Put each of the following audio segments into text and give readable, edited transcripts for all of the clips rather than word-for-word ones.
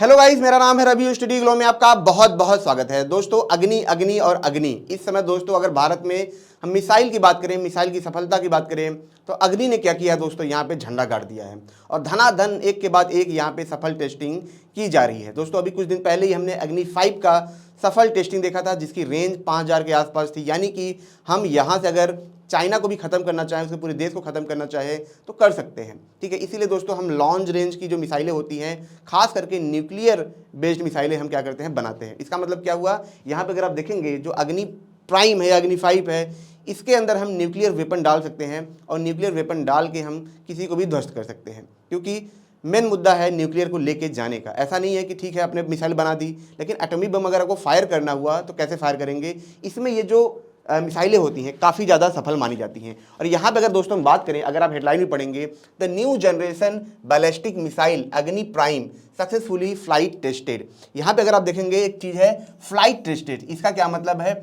Hello guys, मेरा नाम है रवि। स्टडी ग्लो में आपका बहुत बहुत स्वागत है। दोस्तों, अग्नि अग्नि और अग्नि, इस समय दोस्तों अगर भारत में हम मिसाइल की बात करें, मिसाइल की सफलता की बात करें, तो अग्नि ने क्या किया दोस्तों, यहाँ पे झंडा गाड़ दिया है और धनाधन एक के बाद एक यहाँ पे सफल टेस्टिंग की जा रही है। दोस्तों अभी कुछ दिन पहले ही हमने अग्नि 5 का सफल टेस्टिंग देखा था, जिसकी रेंज 5000 के आसपास थी। यानी कि हम यहाँ से अगर चाइना को भी खत्म करना चाहें, उसके पूरे देश को खत्म करना चाहे तो कर सकते हैं। ठीक है, इसीलिए दोस्तों हम लॉन्ग रेंज की जो मिसाइलें होती हैं, खास करके न्यूक्लियर बेस्ड मिसाइलें हम क्या करते हैं, बनाते हैं। इसका मतलब क्या हुआ, यहाँ पे अगर आप देखेंगे जो अग्नि प्राइम है, अग्नि 5 है, इसके अंदर हम न्यूक्लियर वेपन डाल सकते हैं और न्यूक्लियर वेपन डाल के हम किसी को भी ध्वस्त कर सकते हैं। क्योंकि मेन मुद्दा है न्यूक्लियर को लेके जाने का। ऐसा नहीं है कि ठीक है आपने मिसाइल बना दी, लेकिन एटॉमिक बम अगर आपको फायर करना हुआ तो कैसे फायर करेंगे। इसमें ये जो मिसाइलें होती हैं काफ़ी ज़्यादा सफल मानी जाती हैं। और यहाँ पे अगर दोस्तों हम बात करें, अगर आप हेडलाइन भी पढ़ेंगे, the new generation ballistic missile अग्नि प्राइम सक्सेसफुली फ्लाइट टेस्टेड। यहाँ पे अगर आप देखेंगे एक चीज़ है फ्लाइट टेस्टेड। इसका क्या मतलब है,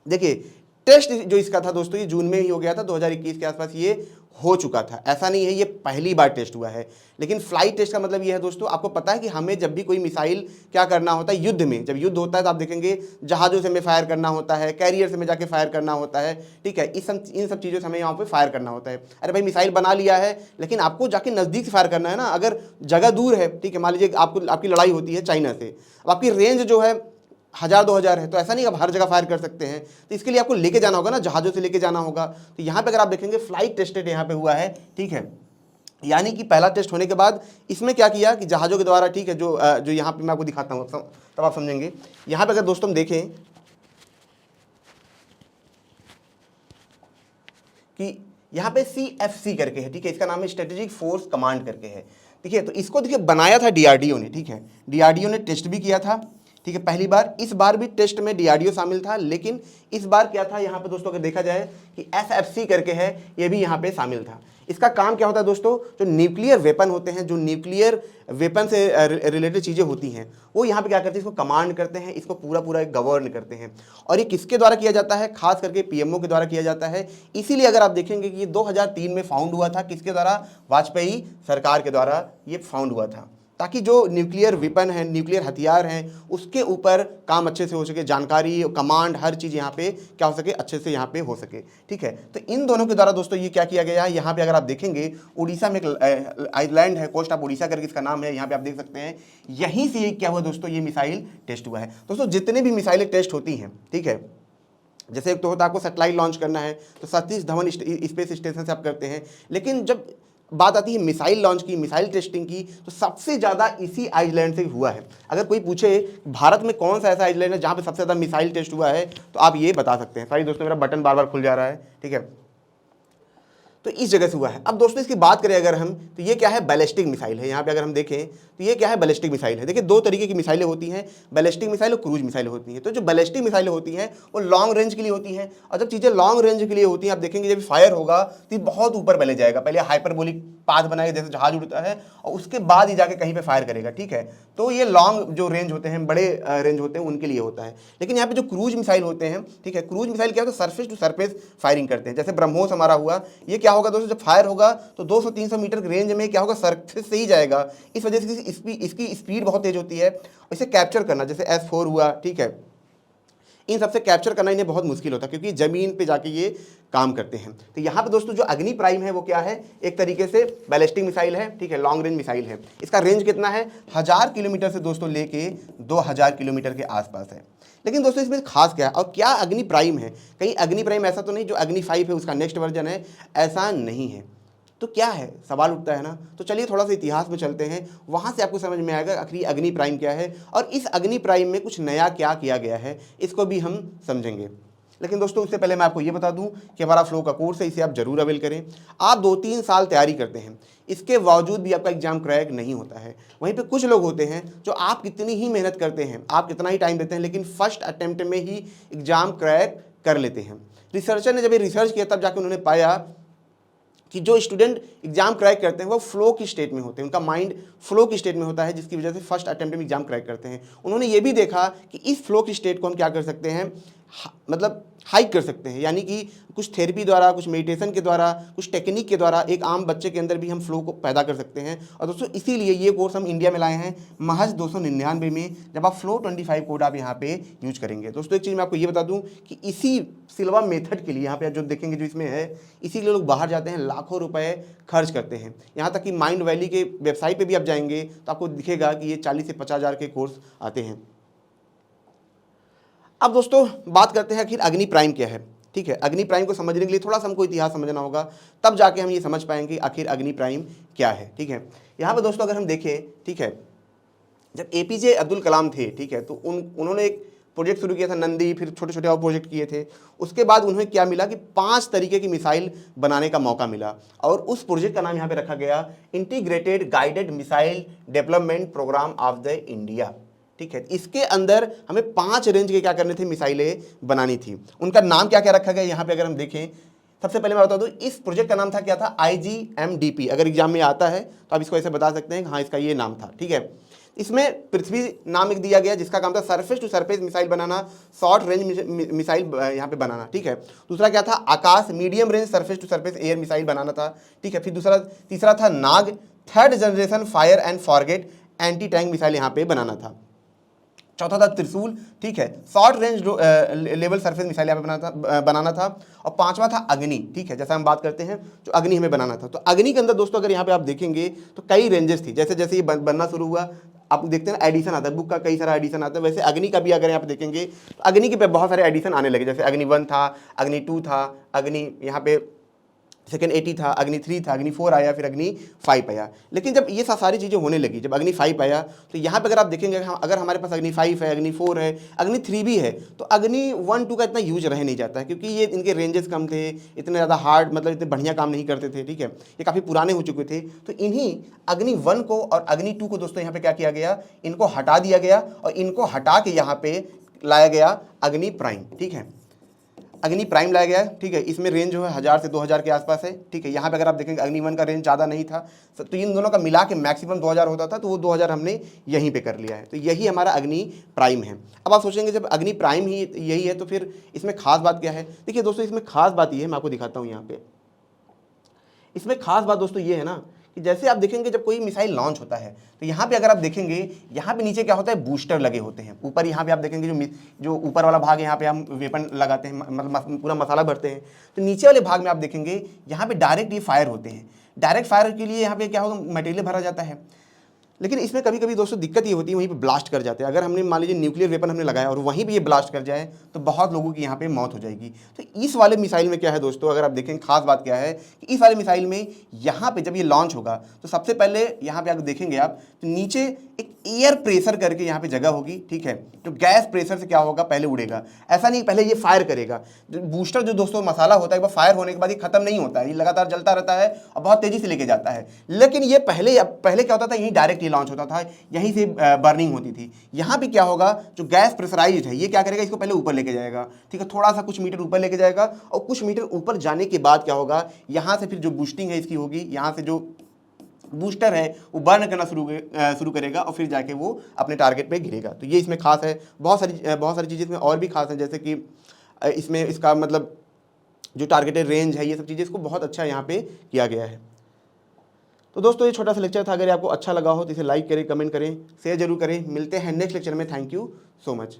देखिए टेस्ट जो इसका था दोस्तों, ये जून में ही हो गया था, 2021 के आसपास ये हो चुका था। ऐसा नहीं है ये पहली बार टेस्ट हुआ है। लेकिन फ्लाइट टेस्ट का मतलब ये है दोस्तों, आपको पता है कि हमें जब भी कोई मिसाइल क्या करना होता है युद्ध में, जब युद्ध होता है तो आप देखेंगे जहाज़ों से हमें फायर करना होता है, कैरियर से हमें जाके फायर करना होता है। ठीक है, इन सब चीज़ों से हमें यहाँ पे फायर करना होता है। अरे भाई मिसाइल बना लिया है, लेकिन आपको जाके नज़दीक से फायर करना है ना। अगर जगह दूर है, ठीक है, मान लीजिए आपकी लड़ाई होती है चाइना से, अब आपकी रेंज जो है 1000-2000 है, तो ऐसा नहीं आप हर जगह फायर कर सकते हैं। तो इसके लिए आपको लेके जाना होगा ना, जहाज़ों से लेके जाना होगा। तो यहाँ पे अगर आप देखेंगे फ्लाइट टेस्टेड यहाँ पे हुआ है। ठीक है, यानी कि पहला टेस्ट होने के बाद इसमें क्या किया कि जहाज़ों के द्वारा, ठीक है, जो यहाँ पे मैं आपको दिखाता हूँ तब आप समझेंगे। यहाँ पे अगर दोस्तों हम देखें कि यहाँ पे CFC करके है, ठीक है, इसका नाम है स्ट्रेटेजिक फोर्स कमांड करके है। देखिए, तो इसको देखिए बनाया था DRDO ने। ठीक है, DRDO ने टेस्ट भी किया था, ठीक है, पहली बार। इस बार भी टेस्ट में DRDO शामिल था, लेकिन इस बार क्या था यहाँ पे दोस्तों, अगर देखा जाए कि SFC करके है, ये भी यहाँ पे शामिल था। इसका काम क्या होता है दोस्तों, जो न्यूक्लियर वेपन होते हैं, जो न्यूक्लियर वेपन से रिलेटेड चीज़ें होती हैं, वो यहाँ पे क्या करते हैं, इसको कमांड करते हैं, इसको पूरा गवर्न करते हैं। और ये किसके द्वारा किया जाता है, खास करके PMO के द्वारा किया जाता है। इसीलिए अगर आप देखेंगे कि ये 2003 में फाउंड हुआ था, किसके द्वारा, वाजपेयी सरकार के द्वारा ये फाउंड हुआ था, ताकि जो न्यूक्लियर वेपन है, न्यूक्लियर हथियार हैं, उसके ऊपर काम अच्छे से हो सके, जानकारी, कमांड, हर चीज़ यहाँ पे क्या हो सके, अच्छे से यहाँ पे हो सके। ठीक है, तो इन दोनों के द्वारा दोस्तों ये क्या किया गया है। यहाँ पे अगर आप देखेंगे उड़ीसा में एक आइलैंड है, कोस्ट ऑफ उड़ीसा करके इसका नाम है, यहाँ पे आप देख सकते हैं, यहीं से ये क्या हुआ दोस्तों, ये मिसाइल टेस्ट हुआ है। दोस्तों जितने भी मिसाइलें टेस्ट होती हैं, ठीक है, जैसे एक तो होता है आपको सैटेलाइट लॉन्च करना है, तो सतीश धवन स्पेस स्टेशन से आप करते हैं। लेकिन जब बात आती है मिसाइल लॉन्च की, मिसाइल टेस्टिंग की, तो सबसे ज़्यादा इसी आइलैंड से हुआ है। अगर कोई पूछे भारत में कौन सा ऐसा आइलैंड है जहाँ पे सबसे ज़्यादा मिसाइल टेस्ट हुआ है, तो आप ये बता सकते हैं। सॉरी दोस्तों, मेरा बटन बार बार खुल जा रहा है। ठीक है, तो इस जगह से हुआ है। अब दोस्तों इसकी बात करें अगर हम, तो ये क्या है, बैलिस्टिक मिसाइल है। यहाँ पे अगर हम देखें तो ये क्या है, बैलिस्टिक मिसाइल है। देखिए दो तरीके की मिसाइलें होती हैं, बैलिस्टिक मिसाइल और क्रूज मिसाइल होती हैं। तो जो बैलिस्टिक मिसाइलें होती हैं वो लॉन्ग रेंज के लिए होती हैं, और जब चीज़ें लॉन्ग रेंज के लिए होती हैं, आप देखेंगे जब फायर होगा तो ये बहुत ऊपर पहले जाएगा, पहले हाइपरबोलिक पाथ बनाएगा जैसे जहाज उड़ता है, और उसके बाद ही जाके कहीं पे फायर करेगा। ठीक है, तो ये लॉन्ग जो रेंज होते हैं, बड़े रेंज होते हैं, उनके लिए होता है। लेकिन यहाँ पे जो क्रूज मिसाइल होते हैं, ठीक है, क्रूज मिसाइल क्या होता है, सरफेस टू सरफेस फायरिंग करते हैं। जैसे ब्रह्मोस हमारा हुआ, ये क्या होगा दोस्तों, जब फायर होगा तो 200-300 मीटर की रेंज में क्या होगा, सरफेस से ही जाएगा। इस वजह से इसकी स्पीड बहुत तेज होती है। इसे कैप्चर करना, जैसे S4 हुआ, ठीक है, इन सबसे कैप्चर करना इन्हें बहुत मुश्किल होता है, क्योंकि ज़मीन पे जाके ये काम करते हैं। तो यहाँ पे दोस्तों जो अग्नि प्राइम है वो क्या है, एक तरीके से बैलिस्टिक मिसाइल है। ठीक है, लॉन्ग रेंज मिसाइल है। इसका रेंज कितना है, 1000 किलोमीटर से दोस्तों लेके 2000 किलोमीटर के आसपास है। लेकिन दोस्तों इसमें खास क्या है और क्या अग्नि प्राइम है, कहीं अग्नि प्राइम ऐसा तो नहीं जो अग्नि 5 है उसका नेक्स्ट वर्जन है, ऐसा नहीं है। तो क्या है, सवाल उठता है ना। तो चलिए थोड़ा सा इतिहास में चलते हैं, वहाँ से आपको समझ में आएगा आखिर अग्नि प्राइम क्या है और इस अग्नि प्राइम में कुछ नया क्या किया गया है, इसको भी हम समझेंगे। लेकिन दोस्तों उससे पहले मैं आपको ये बता दूं कि हमारा फ्लो का कोर्स है, इसे आप जरूर अवेल करें। आप 2-3 साल तैयारी करते हैं, इसके बावजूद भी आपका एग्जाम क्रैक नहीं होता है। वहीं पे कुछ लोग होते हैं जो आप कितनी ही मेहनत करते हैं, आप कितना ही टाइम देते हैं, लेकिन फर्स्ट अटेम्प्ट में ही एग्जाम क्रैक कर लेते हैं। रिसर्चर ने जब ये रिसर्च किया तब जाकर उन्होंने पाया कि जो स्टूडेंट एग्जाम क्रैक करते हैं वो फ्लो की स्टेट में होते हैं, उनका माइंड फ्लो की स्टेट में होता है, जिसकी वजह से फर्स्ट अटेम्प्ट में एग्जाम क्रैक करते हैं। उन्होंने ये भी देखा कि इस फ्लो की स्टेट को हम क्या कर सकते हैं, मतलब हाइक कर सकते हैं, यानी कि कुछ थेरेपी द्वारा, कुछ मेडिटेशन के द्वारा, कुछ टेक्निक के द्वारा एक आम बच्चे के अंदर भी हम फ्लो को पैदा कर सकते हैं। और दोस्तों इसीलिए ये कोर्स हम इंडिया में लाए हैं महज 299 में, जब आप फ्लो 25 कोड आप यहाँ पे यूज करेंगे। दोस्तों एक चीज़ मैं आपको ये बता दूँ कि इसी सिल्वा मेथड के लिए यहाँ पे आप जो देखेंगे जो इसमें है, इसीलिए लोग बाहर जाते हैं, लाखों रुपए खर्च करते हैं। यहाँ तक कि माइंड वैली के वेबसाइट पर भी आप जाएंगे तो आपको दिखेगा कि ये 40 से 50 हज़ार के कोर्स आते हैं। अब दोस्तों बात करते हैं आखिर अग्नि प्राइम क्या है। ठीक है, अग्नि प्राइम को समझने के लिए थोड़ा सा हमको इतिहास समझना होगा, तब जाके हम ये समझ पाएंगे आखिर अग्नि प्राइम क्या है। ठीक है, यहाँ पर दोस्तों अगर हम देखें, ठीक है, जब एपीजे अब्दुल कलाम थे, ठीक है, तो उन्होंने एक प्रोजेक्ट शुरू किया था नंदी, फिर छोटे छोटे और प्रोजेक्ट किए थे। उसके बाद उन्हें क्या मिला कि 5 तरीके की मिसाइल बनाने का मौका मिला, और उस प्रोजेक्ट का नाम यहाँ पे रखा गया integrated guided missile development programme of the India. ठीक है, इसके अंदर हमें 5 रेंज के क्या करने थे, मिसाइलें बनानी थी। उनका नाम क्या क्या रखा गया यहाँ पे अगर हम देखें, सबसे पहले मैं बता दूं इस प्रोजेक्ट का नाम था क्या था, IGMDP। अगर एग्जाम में आता है तो आप इसको ऐसे बता सकते हैं, हाँ इसका ये नाम था। ठीक है, इसमें पृथ्वी नाम एक दिया गया जिसका काम था सरफेस टू सरफेस मिसाइल बनाना, शॉर्ट रेंज मिसाइल यहाँ पे बनाना। ठीक है, दूसरा क्या था, Akash medium range surface to surface air missile बनाना था। ठीक है, फिर तीसरा था Nag, 3rd generation fire and forget anti tank missile यहाँ पे बनाना था। चौथा था त्रिशूल, ठीक है, short range level surface missile यहाँ पे बनाना था। और 5वां था अग्नि। ठीक है, जैसा हम बात करते हैं जो अग्नि हमें बनाना था, तो अग्नि के अंदर दोस्तों अगर यहाँ पे आप देखेंगे तो कई रेंजेस थी। जैसे जैसे ये बनना शुरू हुआ, आप देखते हैं एडिशन आता है, बुक का कई सारा एडिशन आता है, वैसे अग्नि का भी अगर यहाँ पे देखेंगे तो अग्नि के पे बहुत सारे एडिशन आने लगे। जैसे अग्नि 1 था, अग्नि 2 था, अग्नि यहाँ पे सेकेंड 80 था, अग्नि 3 था, अग्नि 4 आया, फिर अग्नि 5 आया। लेकिन जब ये सारी चीज़ें होने लगी, जब अग्नि 5 आया, तो यहाँ पे अगर आप देखेंगे अगर हमारे पास अग्नि 5 है, अग्नि 4 है, अग्नि 3 भी है, तो अग्नि 1 2 का इतना यूज रह नहीं जाता है, क्योंकि ये इनके रेंजेस कम थे, इतने ज़्यादा हार्ड मतलब इतने बढ़िया काम नहीं करते थे। ठीक है, ये काफ़ी पुराने हो चुके थे। तो इन्हीं अग्नि 1 को और अग्नि 2 को दोस्तों यहाँ पे क्या किया गया, इनको हटा दिया गया, और इनको हटा के यहाँ पे लाया गया अग्नि प्राइम। ठीक है, अग्नि प्राइम लाया गया है। ठीक है, इसमें रेंज जो है 1000 से 2000 के आसपास है। ठीक है, यहाँ पे अगर आप देखेंगे अग्नि 1 का रेंज ज़्यादा नहीं था, तो इन दोनों का मिला के मैक्सिमम 2000 होता था, तो वो 2000 हमने यहीं पे कर लिया है। तो यही हमारा अग्नि प्राइम है। अब आप सोचेंगे जब अग्नि प्राइम ही यही है तो फिर इसमें खास बात क्या है। देखिए दोस्तों, इसमें खास बात ये है, मैं आपको दिखाता हूँ यहाँ पे। इसमें खास बात दोस्तों ये है ना कि जैसे आप देखेंगे जब कोई मिसाइल लॉन्च होता है, तो यहाँ पे अगर आप देखेंगे, यहाँ पे नीचे क्या होता है, बूस्टर लगे होते हैं। ऊपर यहाँ पे आप देखेंगे जो ऊपर वाला भाग है, यहाँ पे हम वेपन लगाते हैं, मतलब पूरा मसाला भरते हैं। तो नीचे वाले भाग में आप देखेंगे यहाँ पे डायरेक्ट ये फायर होते हैं। डायरेक्ट फायर के लिए यहाँ पे क्या होगा, मटेरियल भरा जाता है। लेकिन इसमें कभी कभी दोस्तों दिक्कत ये होती है, वहीं पे ब्लास्ट कर जाते हैं। अगर हमने मान लीजिए न्यूक्लियर वेपन हमने लगाया और वहीं पे ये ब्लास्ट कर जाए तो बहुत लोगों की यहाँ पे मौत हो जाएगी। तो इस वाले मिसाइल में क्या है दोस्तों, अगर आप देखें खास बात क्या है कि इस वाले मिसाइल में यहाँ पे जब ये लॉन्च होगा तो सबसे पहले यहाँ पे आप देखेंगे आप तो नीचे एक एयर प्रेशर करके यहाँ पे जगह होगी। ठीक है, तो गैस प्रेशर से क्या होगा, पहले उड़ेगा। ऐसा नहीं पहले ये फायर करेगा। जो बूस्टर जो दोस्तों मसाला होता है, वो फायर होने के बाद ये खत्म नहीं होता है, ये लगातार जलता रहता है और बहुत तेजी से लेके जाता है। लेकिन ये पहले क्या होता था, यही डायरेक्ट ये लॉन्च होता था, यहीं से बर्निंग होती थी। यहाँ पे क्या होगा, जो गैस प्रेशराइज्ड है ये क्या करेगा, इसको पहले ऊपर लेके जाएगा। ठीक है, थोड़ा सा कुछ मीटर ऊपर लेके जाएगा, और कुछ मीटर ऊपर जाने के बाद क्या होगा, यहाँ से फिर जो बूस्टिंग है इसकी होगी, यहाँ से जो बूस्टर है वो बर्न करना शुरू करेगा, और फिर जाके वो अपने टारगेट पे गिरेगा। तो ये इसमें खास है। बहुत सारी चीज़ें इसमें और भी खास है, जैसे कि इसमें इसका मतलब जो टारगेटेड रेंज है, ये सब चीज़ें इसको बहुत अच्छा यहाँ पे किया गया है। तो दोस्तों ये छोटा सा लेक्चर था। अगर आपको अच्छा लगा हो तो इसे लाइक करें, कमेंट करें, शेयर जरूर करें। मिलते हैं नेक्स्ट लेक्चर में। Thank you so much.